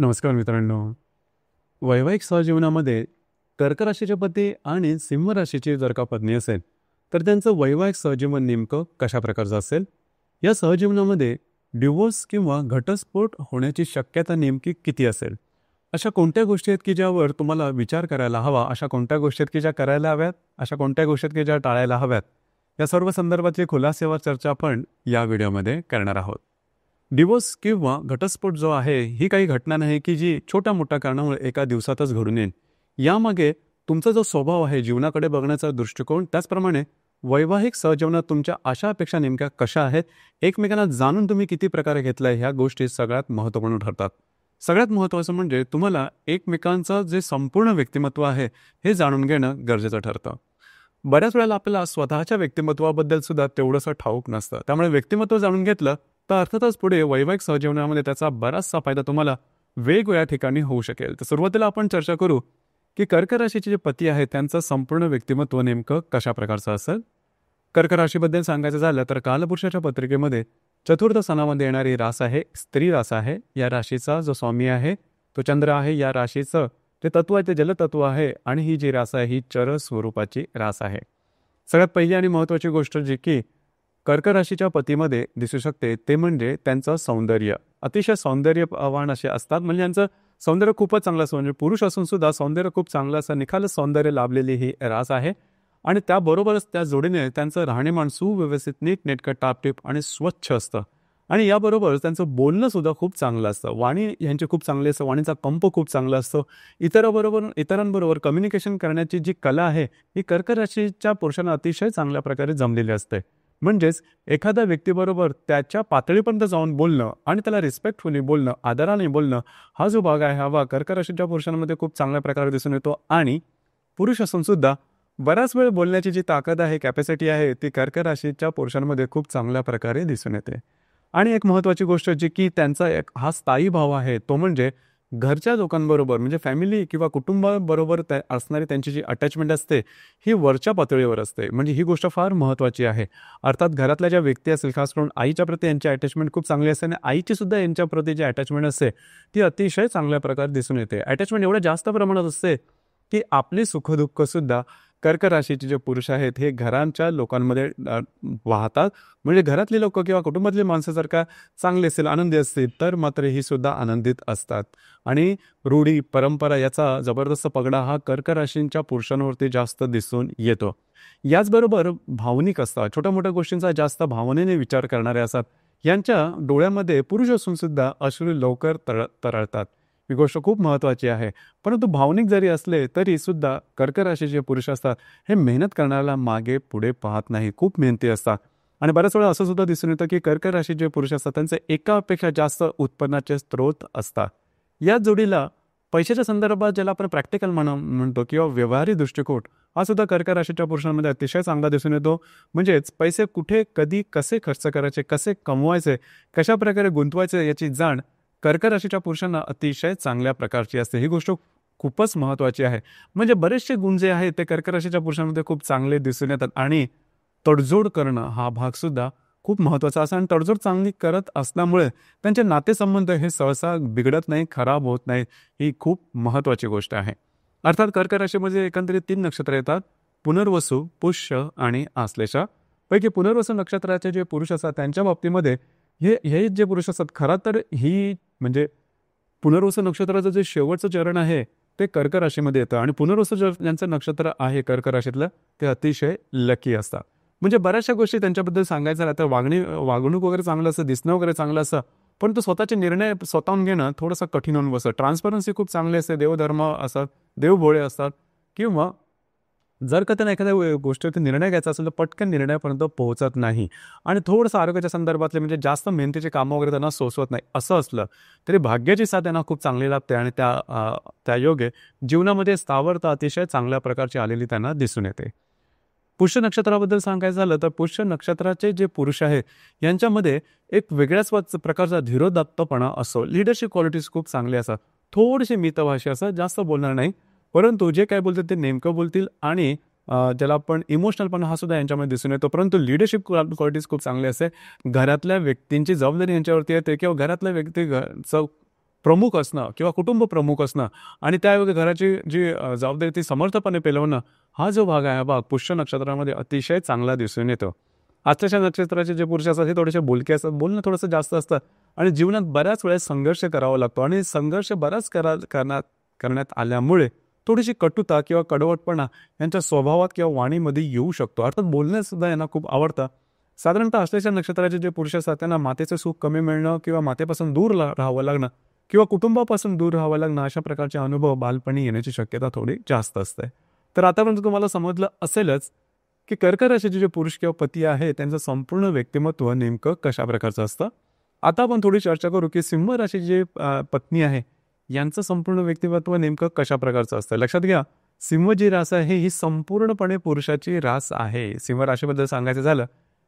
नमस्कार मित्रांनो. वैवाहिक सहजीवनामध्ये कर्क राशीचे पती आणि सिंह राशीची जर का पत्नी असेल, तर त्यांचं वैवाहिक सहजीवन नेमकं कशा प्रकारचं असेल? या सहजीवनामध्ये डिवोर्स किंवा घटस्फोट होण्याची शक्यता नेमकी किती असेल? अशा कोणत्या गोष्टी आहेत की ज्यावर तुम्हाला विचार करायला हवा? अशा कोणत्या गोष्टी आहेत की ज्या करायला हव्यात? अशा कोणत्या गोष्टी आहेत की ज्या टाळायला हव्यात? या सर्व संदर्भातली खुलासेवर चर्चा आपण या व्हिडिओमध्ये करणार आहोत. डिवोर्स किंवा घटस्फोट जो आहे, ही काही घटना नाही की जी छोट्या मोठ्या कारणामुळे एका दिवसातच घडून येईल. यामागे तुमचा जो स्वभाव आहे, जीवनाकडे बघण्याचा दृष्टिकोन, त्याचप्रमाणे वैवाहिक सहजीवनात तुमच्या आशा अपेक्षा नेमक्या कशा आहेत, एकमेकांना जाणून तुम्ही किती प्रकारे घेतलाय, ह्या गोष्टी सगळ्यात महत्त्वपूर्ण ठरतात. सगळ्यात महत्त्वाचं म्हणजे तुम्हाला एकमेकांचं जे संपूर्ण व्यक्तिमत्व आहे, हे जाणून घेणं गरजेचं ठरतं. बऱ्याच वेळेला आपल्याला स्वतःच्या व्यक्तिमत्वाबद्दल सुद्धा तेवढंसं ठाऊक नसतं. त्यामुळे व्यक्तिमत्व जाणून घेतलं तर अर्थातच पुढे वैवाहिक सहजीवनामध्ये त्याचा बराचसा फायदा तुम्हाला वेगवेगळ्या ठिकाणी होऊ शकेल. तर सुरुवातीला आपण चर्चा करू की कर्क राशीचे जे पती आहेत त्यांचं संपूर्ण व्यक्तिमत्व नेमकं कशा प्रकारचं असेल. कर्क राशीबद्दल सांगायचं झालं तर कालपुरुषाच्या पत्रिकेमध्ये चतुर्थ स्थानामध्ये येणारी रास आहे, स्त्री रास आहे. या राशीचा जो स्वामी आहे तो चंद्र आहे. या राशीचं जे तत्व आहे ते जलतत्व आहे आणि ही जी रास आहे ही चर स्वरूपाची रास आहे. सगळ्यात पहिली आणि महत्त्वाची गोष्ट जी की कर्क राशीच्या पतीमध्ये दिसू शकते ते म्हणजे त्यांचं सौंदर्य. अतिशय सौंदर्यवान असे असतात, म्हणजे यांचं सौंदर्य खूपच चांगलं असतं. म्हणजे पुरुष असून सुद्धा सौंदर्य खूप चांगलं असं निखालस सौंदर्य लाभलेली ही रास आहे. आणि त्याबरोबरच त्या जोडीने त्यांचं राहणीमान सुव्यवस्थित, नीटनेटकं, टापटीप आणि स्वच्छ असतं. आणि याबरोबरच त्यांचं बोलणं सुद्धा खूप चांगलं असतं. वाणी यांची खूप चांगली असतं, वाणीचा कंप खूप चांगला असतो. इतरांबरोबर कम्युनिकेशन करण्याची जी कला आहे ही कर्क राशीच्या पुरुषांना अतिशय चांगल्या प्रकारे जमलेली असते. म्हणजेच एखाद्या व्यक्तीबरोबर त्याच्या पातळीपर्यंत जाऊन बोलणं आणि त्याला रिस्पेक्टफुली बोलणं, आदराने बोलणं, हा जो भाग आहे हा कर्क राशीच्या पुरुषांमध्ये खूप चांगल्या प्रकारे दिसून येतो. आणि पुरुष असून सुद्धा बराच वेळ बोलण्याची जी ताकद आहे, कॅपॅसिटी आहे, ती कर्क राशीच्या पुरुषांमध्ये खूप चांगल्या प्रकारे दिसून येते. आणि एक महत्त्वाची गोष्ट जी की त्यांचा एक हा स्थायी भाव आहे तो म्हणजे घरच्या लोकांबरोबर, म्हणजे फॅमिली किंवा कुटुंबाबरोबर असणारी त्यांची जी अटॅचमेंट असते ही वरच्या पातळीवर असते. म्हणजे ही गोष्ट फार महत्त्वाची आहे. अर्थात घरातल्या ज्या व्यक्ती असतील, खास करून आईच्या प्रती यांची अटॅचमेंट खूप चांगली असते आणि आईची सुद्धा यांच्या प्रती जी अटॅचमेंट असते ती अतिशय चांगल्या प्रकारे दिसून येते. अटॅचमेंट एवढ्या जास्त प्रमाणात असते की आपली सुखदुःख सुद्धा कर्क राशीचे जे पुरुष आहेत हे घरांच्या लोकांमध्ये वाहतात. म्हणजे घरातली लोक किंवा कुटुंबातली माणसं जर का चांगली असतील, आनंदी असतील, तर मात्र ही सुद्धा आनंदित असतात. आणि रूढी परंपरा याचा जबरदस्त पगडा हा कर्क राशींच्या पुरुषांवरती जास्त दिसून येतो. याचबरोबर भावनिक असतात, छोट्या मोठ्या गोष्टींचा जास्त भावनेने विचार करणारे असतात. यांच्या डोळ्यामध्ये पुरुष असून सुद्धा अश्रू लवकर तरळतात. ही गोष्ट खूप महत्त्वाची आहे. परंतु भावनिक जरी असले तरी सुद्धा कर्क राशीचे पुरुष असतात हे मेहनत करण्याला मागे पुढे पाहत नाही, खूप मेहनती असतात. आणि बऱ्याच वेळा असं सुद्धा दिसून येतं की कर्क राशीचे पुरुष असतात त्यांचे एकापेक्षा जास्त उत्पन्नाचे स्रोत असतात. या जोडीला पैशाच्या संदर्भात ज्याला आपण प्रॅक्टिकल म्हणतो किंवा व्यवहारी दृष्टिकोन हा सुद्धा कर्क राशीच्या पुरुषांमध्ये अतिशय चांगला दिसून येतो. म्हणजेच पैसे कुठे, कधी, कसे खर्च करायचे, कसे कमवायचे, कशा प्रकारे गुंतवायचे याची जाण कर्क राशीच्या पुरुषांना अतिशय चांगल्या प्रकारची असते. ही गोष्ट खूपच महत्त्वाची आहे. म्हणजे बरेचसे गुण जे आहेत ते कर्क राशीच्या पुरुषांमध्ये खूप चांगले दिसून येतात. आणि तडजोड करणं हा भाग सुद्धा खूप महत्त्वाचा असा, आणि तडजोड चांगली करत असल्यामुळे त्यांचे नातेसंबंध हे सहसा बिघडत नाही, खराब होत नाही. ही खूप महत्त्वाची गोष्ट आहे. अर्थात कर्क राशीमध्ये एकंदरीत 3 नक्षत्र येतात: पुनर्वसू, पुष्य आणि आश्लेषा. पैकी पुनर्वसू नक्षत्राचे जे पुरुष असतात त्यांच्या बाबतीमध्ये हे जे पुरुष असतात, खरं तर ही म्हणजे पुनर्वसू नक्षत्राचं जे शेवटचं चरण आहे ते कर्क राशीमध्ये येतं. आणि पुनर्वसू ज्यांचं नक्षत्र आहे कर्क राशीतलं ते अतिशय लकी असतात. म्हणजे बऱ्याचशा गोष्टी त्यांच्याबद्दल सांगायचं झालं तर वागणूक वगैरे चांगलं असतं, दिसणं वगैरे चांगलं असतं, परंतु स्वतःचे निर्णय स्वतःहून घेणं थोडंसं कठीण होऊन बसतं. ट्रान्सपरन्सी खूप चांगली असते, देवधर्म असतात, देवभोळे असतात, किंवा जर का त्यांना एखाद्या गोष्टीवरती निर्णय घ्यायचा असेल तर पटकन निर्णयापर्यंत पोहोचत नाही. आणि थोडंसं आरोग्याच्या संदर्भातले म्हणजे जास्त मेहनतीचे कामं वगैरे त्यांना सोसवत नाही. असं असलं तरी भाग्याची साथ त्यांना खूप चांगली लाभते आणि त्या योगे जीवनामध्ये स्थावरता अतिशय चांगल्या प्रकारची आलेली त्यांना दिसून येते. पुष्य नक्षत्राबद्दल सांगायचं झालं तर पुष्य नक्षत्राचे जे पुरुष आहेत यांच्यामध्ये एक वेगळ्याच प्रकारचा धीरोदात्तपणा असतो. लिडरशिप क्वालिटीज खूप चांगले असतात. थोडेसे मितभाषी असतात, जास्त बोलणार नाही, परंतु जे काय बोलतात ते नेमकं बोलतील. आणि ज्याला आपण इमोशनलपणा हा सुद्धा यांच्यामध्ये दिसून येतो. परंतु लिडरशिप क्वालिटीज खूप चांगली असते. घरातल्या व्यक्तींची जबाबदारी यांच्यावरती येते किंवा घरातल्या व्यक्तीचं प्रमुख असणं किंवा कुटुंब प्रमुख असणं आणि त्यावेळी घराची जी जबाबदारी ती समर्थपणे पेलवणं, हा जो भाग आहे हा भाग पुष्य नक्षत्रामध्ये अतिशय चांगला दिसून येतो. आजच्या नक्षत्राचे जे पुरुष असतात हे थोडेसे बोलके असतात, बोलणं थोडंसं जास्त असतं आणि जीवनात बऱ्याच वेळेस संघर्ष करावा लागतो आणि संघर्ष बराच करण्यात आल्यामुळे थोडीशी कटुता किंवा कडवटपणा यांच्या स्वभावात किंवा वाणीमध्ये येऊ शकतो. अर्थात बोलणंसुद्धा यांना खूप आवडतं. साधारणतः आश्लेषा नक्षत्राचे जे पुरुष असतात त्यांना मातेचं सुख कमी मिळणं किंवा मातेपासून दूर राहावं लागणं किंवा कुटुंबापासून दूर राहावं लागणं अशा प्रकारचे अनुभव बालपणी येण्याची शक्यता थोडी जास्त असते. तर आतापर्यंत तुम्हाला समजलं असेलच की कर्क राशीचे जे पुरुष किंवा पती आहे त्यांचं संपूर्ण व्यक्तिमत्व नेमकं कशा प्रकारचं असतं. आता आपण थोडी चर्चा करू की सिंह राशीची जे पत्नी आहे यांचं संपूर्ण व्यक्तिमत्व नेमकं कशा प्रकारचं असतं. लक्षात घ्या, सिंह जी रास आहे ही संपूर्णपणे पुरुषाची रास आहे. सिंह राशीबद्दल सांगायचं झालं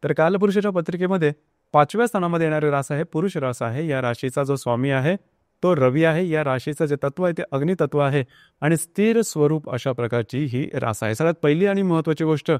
तर कालपुरुषाच्या पत्रिकेमध्ये 5व्या स्थानामध्ये येणारी रास आहे पुरुष रास आहे. या राशीचा जो स्वामी आहे तो रवी आहे. या राशीचं जे तत्व आहे ते अग्नितत्व आहे आणि स्थिर स्वरूप अशा प्रकारची ही रास आहे. सगळ्यात पहिली आणि महत्त्वाची गोष्ट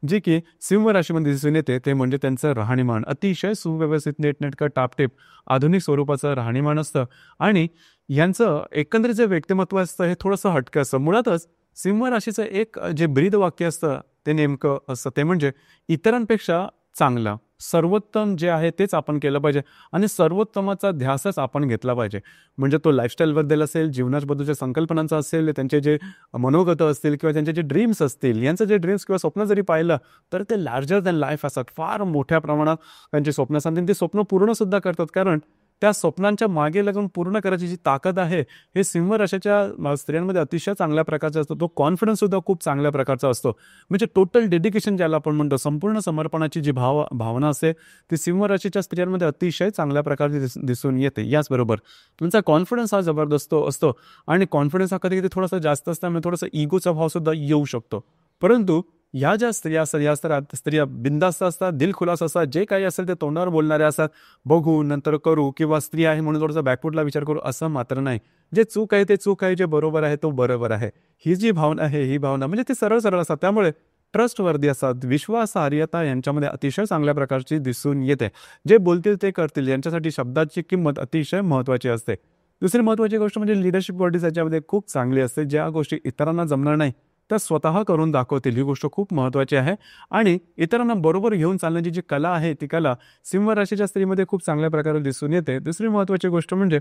जी की सिंह राशीमध्ये दिसून येते ते म्हणजे त्यांचं राहणीमान. अतिशय सुव्यवस्थित, नीटनेटकं, टापटीप, आधुनिक स्वरूपाचं राहणीमान असतं आणि यांचं एकंदरीत जे व्यक्तिमत्व असतं हे थोडंसं हटकं असतं. मुळातच सिंह राशीचं एक जे ब्रीद वाक्य असतं ते नेमकं असतं ते म्हणजे इतरांपेक्षा चांगला, सर्वोत्तम जे आहे तेच आपण केलं पाहिजे आणि सर्वोत्तमाचा ध्यासच आपण घेतला पाहिजे. म्हणजे तो लाईफस्टाईलबद्दल असेल, जीवनाबद्दलच्या संकल्पनांचा असेल, त्यांचे जे मनोगत असतील किंवा त्यांचे जे ड्रीम्स असतील, यांचं जे ड्रीम्स किंवा स्वप्न जरी पाहिलं तर ते लार्जर दॅन लाईफ असतात. फार मोठ्या प्रमाणात त्यांची स्वप्न असतात आणि ते स्वप्न पूर्णसुद्धा करतात. कारण त्या स्वप्नांच्या मागे लागून पूर्ण करायची जी ताकद आहे हे सिंह राशीच्या स्त्रियांमध्ये अतिशय चांगल्या प्रकारचा असतो. तो कॉन्फिडन्ससुद्धा खूप चांगल्या प्रकारचा असतो. म्हणजे टोटल डेडिकेशन ज्याला आपण म्हणतो, संपूर्ण समर्पणाची जी भावना असते ती सिंह राशीच्या स्त्रियांमध्ये अतिशय चांगल्या प्रकारे दिसून येते. याचबरोबर त्यांचा कॉन्फिडन्स हा जबरदस्त असतो आणि कॉन्फिडन्स हा कधी कधी थोडासा जास्त असल्यामुळे थोडासा इगोचा भावसुद्धा येऊ शकतो. परंतु ह्या ज्या स्त्रिया असतात या स्त्रिया बिनधास्त असतात, दिलखुलास असतात. जे काही असेल ते तोंडावर बोलणारे असतात. बघू नंतर करू किंवा स्त्री आहे म्हणून थोडासा बॅकफुटला विचार करू असं मात्र नाही. जे चूक आहे ते चूक आहे, जे बरोबर आहे तो बरोबर आहे, ही जी भावना आहे ही भावना म्हणजे ते सरळ सरळ असतात. त्यामुळे ट्रस्टवर्दी असतात. विश्वासार्हता यांच्यामध्ये अतिशय चांगल्या प्रकारची दिसून येते. जे बोलतील ते करतील, यांच्यासाठी शब्दाची किंमत अतिशय महत्त्वाची असते. दुसरी महत्त्वाची गोष्ट म्हणजे लिडरशिप क्वालिटीज याच्यामध्ये खूप चांगली असते. ज्या गोष्टी इतरांना जमणार नाही त्या स्वतः करून दाखवतील, ही गोष्ट खूप महत्त्वाची आहे. आणि इतरांना बरोबर घेऊन चालण्याची जी कला आहे ती कला सिंह राशीच्या स्त्रीमध्ये खूप चांगल्या प्रकारे दिसून येते. दुसरी महत्त्वाची गोष्ट म्हणजे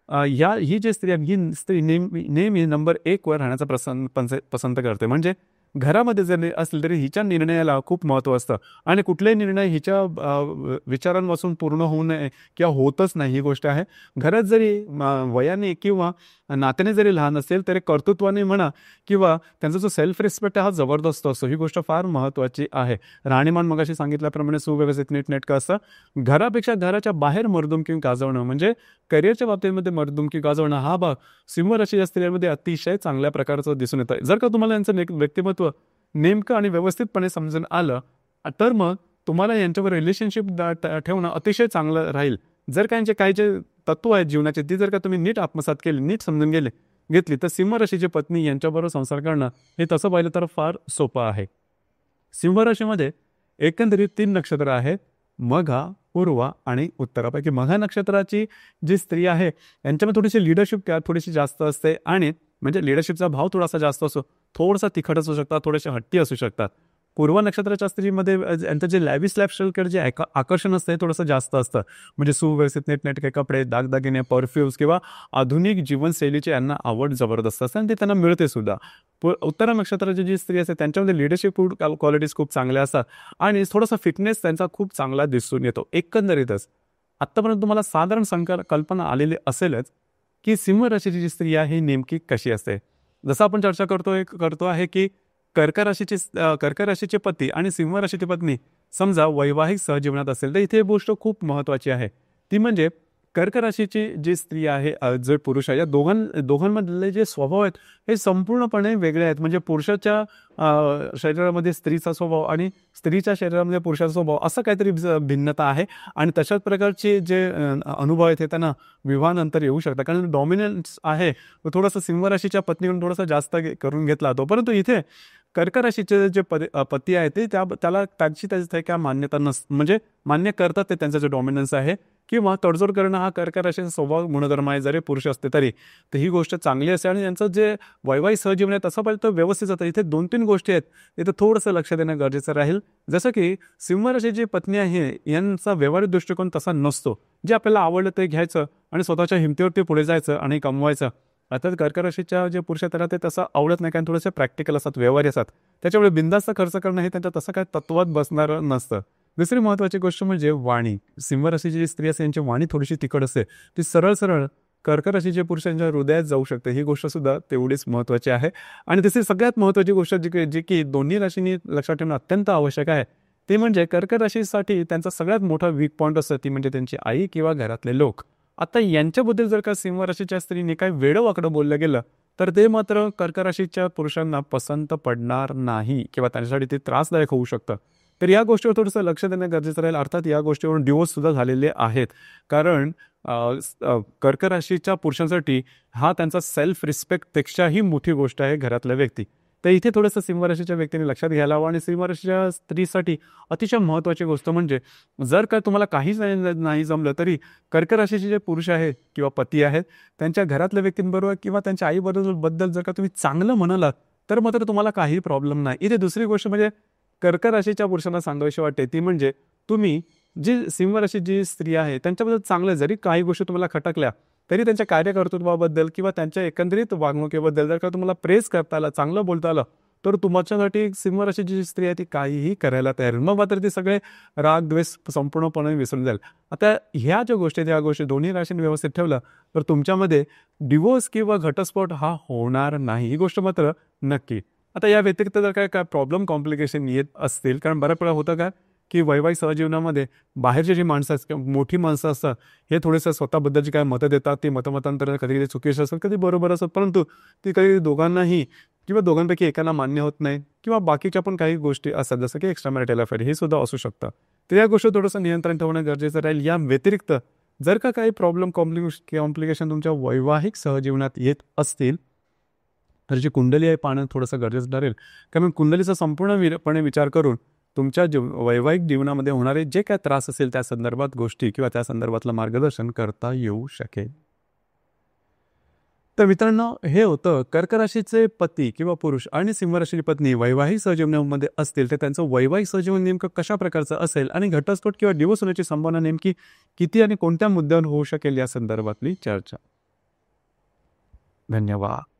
ही जी स्त्री आहे ही स्त्री नेहमी नंबर 1 वर राहण्याचा पसंत करते. म्हणजे घरामध्ये जरी असले तरी हिच्या निर्णयाला खूप महत्त्व असतं आणि कुठलेही निर्णय हिच्या विचारांपासून पूर्ण होऊ नये किंवा होतच नाही ही गोष्ट आहे. घरात जरी वयाने किंवा नात्याने जरी लहान असेल तरी कर्तृत्वाने म्हणा किंवा त्यांचा जो सेल्फ रिस्पेक्ट हा जबरदस्त असतो. ही गोष्ट फार महत्त्वाची आहे. राहणीमान मगाशी सांगितल्याप्रमाणे सुव्यवस्थित नीटनेटकं असतं. घरापेक्षा घराच्या बाहेर मर्दुमकी गाजवणं म्हणजे करिअरच्या बाबतीमध्ये मर्दुमकी गाजवणं हा भाग सिंह राशीच्या स्त्रियांमध्ये अतिशय चांगल्या प्रकारचं दिसून येतं. जर का तुम्हाला यांचं व्यक्तिमत्व नेमकं आणि व्यवस्थितपणे समजून आलं तर मग तुम्हाला यांच्यावर रिलेशनशिप ठेवणं अतिशय चांगलं राहील. जर का यांचे काही जे तत्व आहेत जीवनाचे ती जर का तुम्ही नीट आत्मसात केली, नीट समजून घेतली तर सिंह राशीची पत्नी यांच्याबरोबर संसार करणं हे तसं पाहिलं तर फार सोपं आहे. सिंह राशीमध्ये एकंदरीत 3 नक्षत्र आहेत, मघा, पूर्वा आणि उत्तरापैकी मघा नक्षत्राची जी स्त्री आहे यांच्यामध्ये थोडीशी लिडरशिप थोडीशी जास्त असते आणि म्हणजे लिडरशिपचा भाव थोडासा जास्त असतो. थोडासा तिखट असू शकतात, थोडेसे हट्टी असू शकतात. पूर्व नक्षत्राच्या स्त्रीमध्ये यांचं जे लॅविश लाईफस्टाईलकडे जे आकर्षण असतं हे थोडंसं जास्त असतं. म्हणजे सुव्यवस्थित नीटनेटके कपडे, दागदागिने, परफ्यूम्स किंवा आधुनिक जीवनशैलीची यांना आवड जबरदस्त असते आणि ते त्यांना मिळते सुद्धा. उत्तर नक्षत्राची जी स्त्री असते त्यांच्यामध्ये लिडरशिप क्वालिटीज खूप चांगल्या असतात आणि थोडासा फिटनेस त्यांचा खूप चांगला दिसून येतो. एकंदरीतच आत्तापर्यंत तुम्हाला साधारण कल्पना आलेली असेलच की सिंह राशीची जी स्त्री आहे ही नेमकी कशी असते. जसं आपण चर्चा करतो आहे की कर्क राशीचे पती आणि सिंह राशीची पत्नी समजा वैवाहिक सहजीवनात असेल तर इथे एक गोष्ट खूप महत्त्वाची आहे. ती म्हणजे कर्क राशीची जी स्त्री आहे जे पुरुष आहे या दोघांमधले जे स्वभाव आहेत हे संपूर्णपणे वेगळे आहेत. म्हणजे पुरुषाच्या शरीरामध्ये स्त्रीचा स्वभाव आणि स्त्रीच्या शरीरामध्ये पुरुषाचा स्वभाव असं काहीतरी भिन्नता आहे आणि तशाच प्रकारचे जे अनुभव आहेत हे त्यांना विवाहानंतर येऊ शकतात. कारण डॉमिनन्स आहे थोडंसं सिंह राशीच्या पत्नीकडून थोडासा जास्त करून घेतला जातो. परंतु इथे कर्क राशीचे जे पती आहे ते त्याला त्याची काय मान्यता म्हणजे मान्य करतात ते त्यांचा जो डॉमिनन्स आहे किंवा तडजोड करणं हा कर्क राशीचा स्वभाव गुणधर्म आहे. जरी पुरुष असते तरी तर ही गोष्ट चांगली असते आणि यांचं जे वैवाहिक सहजीवन आहे तसं पाहिलं तर व्यवस्थित जातं. इथे 2-3 गोष्टी आहेत, इथं थोडंसं लक्ष देणं गरजेचं राहील. जसं की सिंह राशीची पत्नी आहे यांचा व्यावहारिक दृष्टिकोन तसा नसतो. जे आपल्याला आवडलं ते घ्यायचं आणि स्वतःच्या हिमतीवरती पुढे जायचं आणि कमवायचं. अर्थात कर्क राशीच्या जे पुरुष आहेत त्यांना ते तसं आवडत नाही, कारण थोडेसे प्रॅक्टिकल असतात, व्यवहारी असतात. त्याच्यामुळे बिनधास्त खर्च करणं हे त्यांच्या तसं काय तत्वात बसणारं नसतं. दुसरी महत्त्वाची गोष्ट म्हणजे वाणी. सिंह राशीची जी स्त्री असते यांची वाणी थोडीशी तिखट असते. ती सरळ सरळ कर्क राशीच्या पुरुषांच्या हृदयात जाऊ शकते. ही गोष्ट सुद्धा तेवढीच महत्त्वाची आहे. आणि तिसरी सगळ्यात महत्त्वाची गोष्ट जी की दोन्ही राशींनी लक्षात ठेवणं अत्यंत आवश्यक आहे, ते म्हणजे कर्क राशीसाठी त्यांचा सगळ्यात मोठा वीक पॉईंट असतं, ती म्हणजे त्यांची आई किंवा घरातले लोक. आता यांच्याबद्दल जर का सिंह राशीच्या स्त्रीने काही वेडं-वाकडं बोललं गेलं, तर ते मात्र कर्क राशीच्या पुरुषांना पसंत पडणार नाही किंवा त्यांच्यासाठी ते त्रासदायक होऊ शकतं. तर या गोष्टीवर थोडंसं लक्ष देणं गरजेचं राहील. अर्थात या गोष्टीवरून डिवोर्ससुद्धा झालेले आहेत. कारण कर्क राशीच्या पुरुषांसाठी हा त्यांचा सेल्फ रिस्पेक्टपेक्षाही मोठी गोष्ट आहे घरातल्या व्यक्ती. तर इथे थोडंसं सिंह राशीच्या व्यक्तीने लक्षात घ्यायला हवं. आणि सिंह राशीच्या स्त्रीसाठी अतिशय महत्त्वाची गोष्ट म्हणजे जर का तुम्हाला काहीच नाही जमलं तरी कर्क राशीचे जे पुरुष आहेत किंवा पती आहेत त्यांच्या घरातल्या व्यक्तींबरोबर किंवा त्यांच्या आईबद्दल जर का तुम्ही चांगलं म्हणालात तर मात्र तुम्हाला काही प्रॉब्लेम नाही. इथे दुसरी गोष्ट म्हणजे कर्क राशीच्या पुरुषांना सांगावीशी वाटते ती म्हणजे तुम्ही जी सिंह राशी जी स्त्री आहे त्यांच्याबद्दल चांगलं, जरी काही गोष्टी तुम्हाला खटकल्या तरी त्यांच्या कार्यकर्तृत्वाबद्दल किंवा त्यांच्या एकंदरीत वागणुकीबद्दल जर का तुम्हाला प्रेस करता आलं, चांगलं बोलता आलं, तर तुमच्यासाठी सिंह राशीची जी स्त्री आहे ती काहीही करायला तयार. मग मात्र ते सगळे राग द्वेष संपूर्णपणे विसरून जाईल. आता ह्या ज्या गोष्टी आहेत, ह्या गोष्टी दोन्ही राशींनी व्यवस्थित ठेवलं तर तुमच्यामध्ये डिवोर्स किंवा घटस्फोट हा होणार नाही, ही गोष्ट मात्र नक्की. आता या व्यतिरिक्त जर काय प्रॉब्लेम कॉम्प्लिकेशन येत असतील, कारण बऱ्याच वेळा होतं काय की वैवाहिक सहजीवनामध्ये बाहेरची जी माणसं असतात किंवा मोठी माणसं असतात हे थोडेसं स्वतःबद्दलची काय मतं देतात, ती मतमतांतर कधी कधी चुकीची असतात, कधी बरोबर असतात, परंतु ती कधी दोघांनाही किंवा दोघांपैकी एकाला मान्य होत नाही किंवा बाकीच्या पण काही गोष्टी असतात जसं की एक्स्ट्रा मॅरिटल अफेअर हे सुद्धा असू शकतं. तर या गोष्टी थोडंसं नियंत्रण ठेवणं गरजेचं राहील. या व्यतिरिक्त जर का काही प्रॉब्लेम कॉम्प्लिकेशन तुमच्या वैवाहिक सहजीवनात येत असतील तर जी कुंडली आहे पाहणं थोडंसं गरजेचं ठरेल. कारण कुंडलीचा संपूर्णपणे विचार करून तुमच्या वैवाहिक जीवनामध्ये होणारे जे काय त्रास असेल त्या संदर्भात गोष्टी किंवा त्या संदर्भातलं मार्गदर्शन करता येऊ शकेल. तर मित्रांनो, हे होतं कर्क राशीचे पती किंवा पुरुष आणि सिंह राशीची पत्नी वैवाहिक सहजीवनामध्ये असतील तर त्यांचं वैवाहिक सहजीवन नेमकं कशा प्रकारचं असेल आणि घटस्फोट किंवा डिवोर्स होण्याची संभावना नेमकी किती आणि कोणत्या मुद्द्यावर होऊ शकेल या संदर्भातली चर्चा. धन्यवाद.